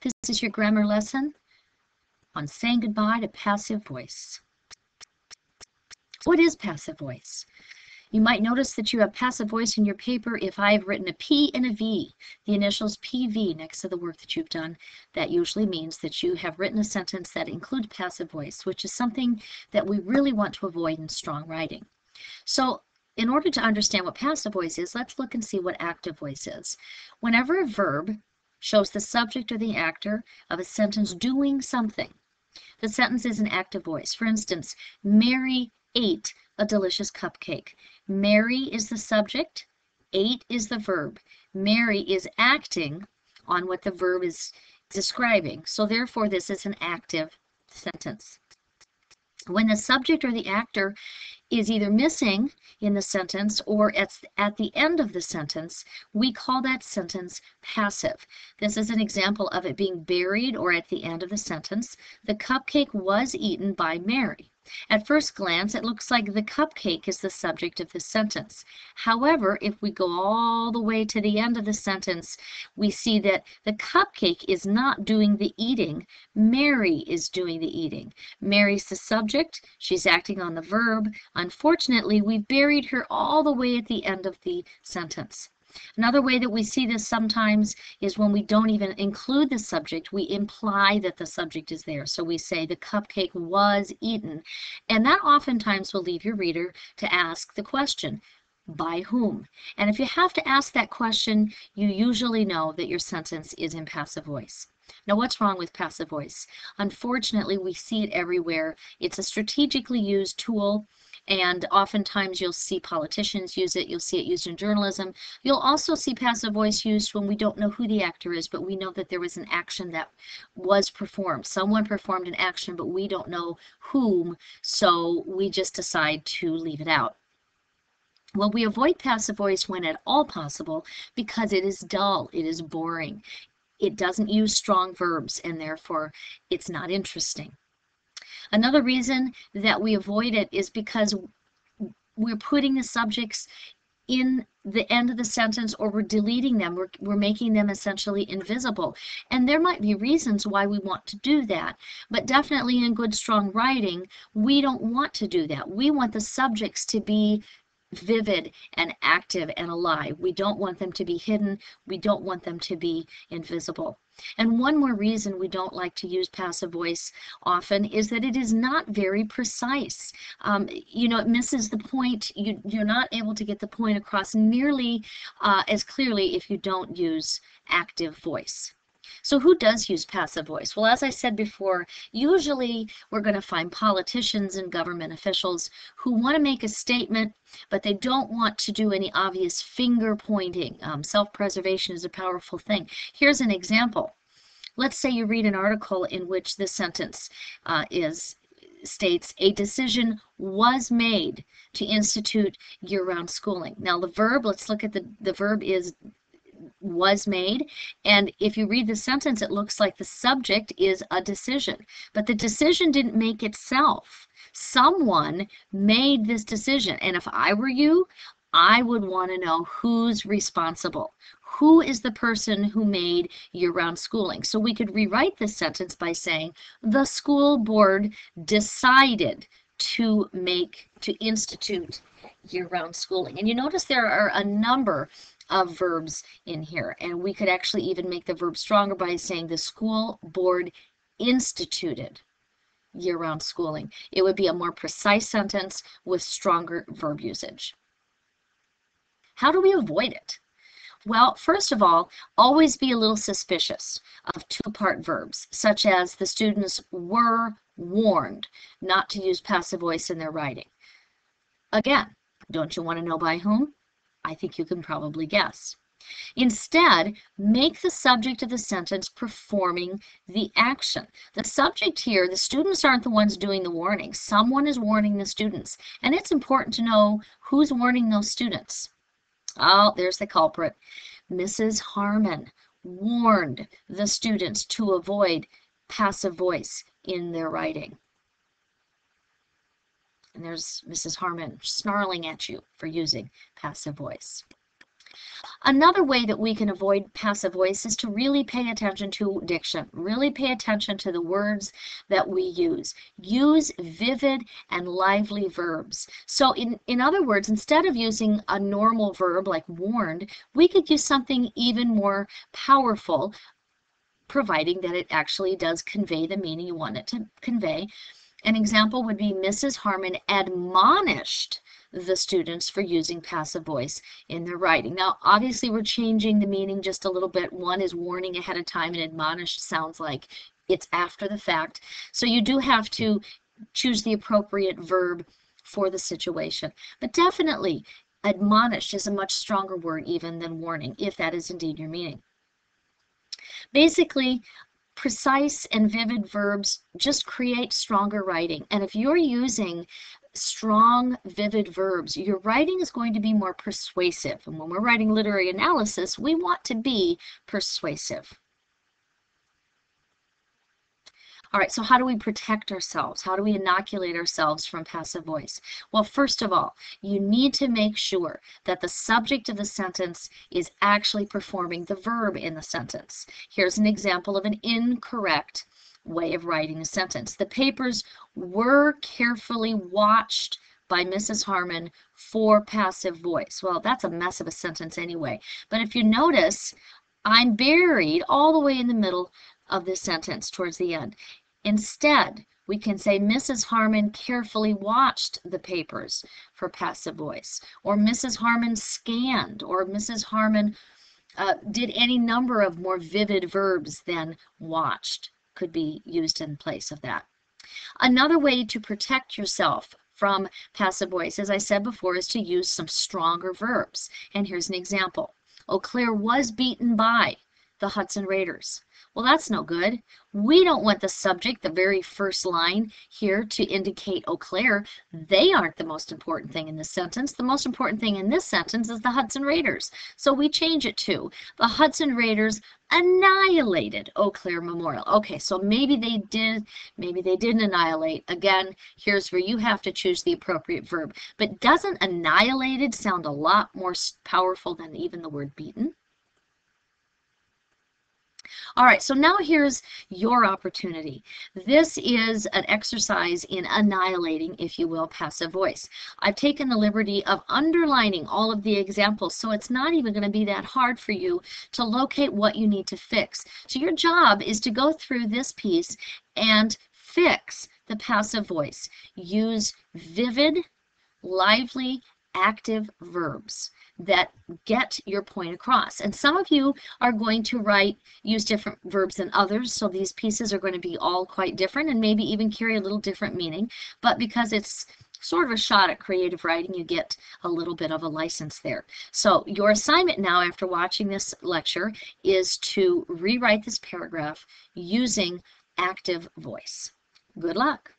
This is your grammar lesson on saying goodbye to passive voice. What is passive voice? You might notice that you have passive voice in your paper if I've written a P and a V, the initials PV next to the work that you've done. That usually means that you have written a sentence that includes passive voice, which is something that we really want to avoid in strong writing. So in order to understand what passive voice is, let's look and see what active voice is. Whenever a verb shows the subject or the actor of a sentence doing something, the sentence is an active voice. For instance, Mary ate a delicious cupcake. Mary is the subject, ate is the verb. Mary is acting on what the verb is describing. So therefore, this is an active sentence. When the subject or the actor is either missing in the sentence or at the end of the sentence, we call that sentence passive. This is an example of it being buried or at the end of the sentence. The cupcake was eaten by Mary. At first glance, it looks like the cupcake is the subject of the sentence. However, if we go all the way to the end of the sentence, we see that the cupcake is not doing the eating. Mary is doing the eating. Mary's the subject. She's acting on the verb. Unfortunately, we've buried her all the way at the end of the sentence. Another way that we see this sometimes is when we don't even include the subject, we imply that the subject is there. So we say the cupcake was eaten, and that oftentimes will leave your reader to ask the question, by whom? And if you have to ask that question, you usually know that your sentence is in passive voice. Now, what's wrong with passive voice? Unfortunately, we see it everywhere. It's a strategically used tool, and oftentimes you'll see politicians use it. You'll see it used in journalism. You'll also see passive voice used when we don't know who the actor is, but we know that there was an action that was performed. Someone performed an action, but we don't know whom, so we just decide to leave it out. Well, we avoid passive voice when at all possible because it is dull, it is boring. It doesn't use strong verbs, and therefore it's not interesting. Another reason that we avoid it is because we're putting the subjects in the end of the sentence, or we're deleting them. We're making them essentially invisible. And there might be reasons why we want to do that, but definitely in good, strong writing, we don't want to do that. We want the subjects to be vivid and active and alive. We don't want them to be hidden. We don't want them to be invisible. And one more reason we don't like to use passive voice often is that it is not very precise. It misses the point. You're not able to get the point across nearly as clearly if you don't use active voice. So who does use passive voice? Well, as I said before, usually we're going to find politicians and government officials who want to make a statement, but they don't want to do any obvious finger pointing. Self-preservation is a powerful thing. Here's an example. Let's say you read an article in which this sentence states, a decision was made to institute year-round schooling. Now the verb, let's look at the verb is was made, and if you read the sentence, it looks like the subject is a decision, but the decision didn't make itself. Someone made this decision, and if I were you, I would want to know who's responsible. Who is the person who made year-round schooling? So we could rewrite this sentence by saying the school board decided to institute year-round schooling. And you notice there are a number of verbs in here, and we could actually even make the verb stronger by saying the school board instituted year-round schooling. It would be a more precise sentence with stronger verb usage. How do we avoid it? Well, first of all, always be a little suspicious of two-part verbs, such as the students were warned not to use passive voice in their writing. Again, don't you want to know by whom? I think you can probably guess. Instead, make the subject of the sentence performing the action. The subject here, the students aren't the ones doing the warning. Someone is warning the students, and it's important to know who's warning those students. Oh, there's the culprit. Mrs. Harmon warned the students to avoid passive voice in their writing. And there's Mrs. Harmon snarling at you for using passive voice. Another way that we can avoid passive voice is to really pay attention to diction, really pay attention to the words that we use. Use vivid and lively verbs. So in other words, instead of using a normal verb like warned, we could use something even more powerful, providing that it actually does convey the meaning you want it to convey. An example would be Mrs. Harmon admonished the students for using passive voice in their writing. Now, obviously, we're changing the meaning just a little bit. One is warning ahead of time, and admonished sounds like it's after the fact. So you do have to choose the appropriate verb for the situation. But definitely, admonished is a much stronger word even than warning, if that is indeed your meaning. Basically, precise and vivid verbs just create stronger writing. And if you're using strong, vivid verbs, your writing is going to be more persuasive. And when we're writing literary analysis, we want to be persuasive. All right, so how do we protect ourselves? How do we inoculate ourselves from passive voice? Well, first of all, you need to make sure that the subject of the sentence is actually performing the verb in the sentence. Here's an example of an incorrect way of writing a sentence. The papers were carefully watched by Mrs. Harmon for passive voice. Well, that's a mess of a sentence anyway. But if you notice, I'm buried all the way in the middle of this sentence towards the end. Instead, we can say Mrs. Harmon carefully watched the papers for passive voice, or Mrs. Harmon scanned, or Mrs. Harmon did any number of more vivid verbs than watched could be used in place of that. Another way to protect yourself from passive voice, as I said before, is to use some stronger verbs. And here's an example. Eau Claire was beaten by the Hudson Raiders. Well, that's no good. We don't want the subject, the very first line here, to indicate Eau Claire. They aren't the most important thing in this sentence. The most important thing in this sentence is the Hudson Raiders. So we change it to the Hudson Raiders annihilated Eau Claire Memorial. Okay, so maybe they did, maybe they didn't annihilate. Again, here's where you have to choose the appropriate verb. But doesn't annihilated sound a lot more powerful than even the word beaten? All right, so now here's your opportunity. This is an exercise in annihilating, if you will, passive voice. I've taken the liberty of underlining all of the examples, so it's not even going to be that hard for you to locate what you need to fix. So your job is to go through this piece and fix the passive voice. Use vivid, lively, active verbs that get your point across. And some of you are going to use different verbs than others, so these pieces are going to be all quite different and maybe even carry a little different meaning. But because it's sort of a shot at creative writing, you get a little bit of a license there. So your assignment now, after watching this lecture, is to rewrite this paragraph using active voice. Good luck.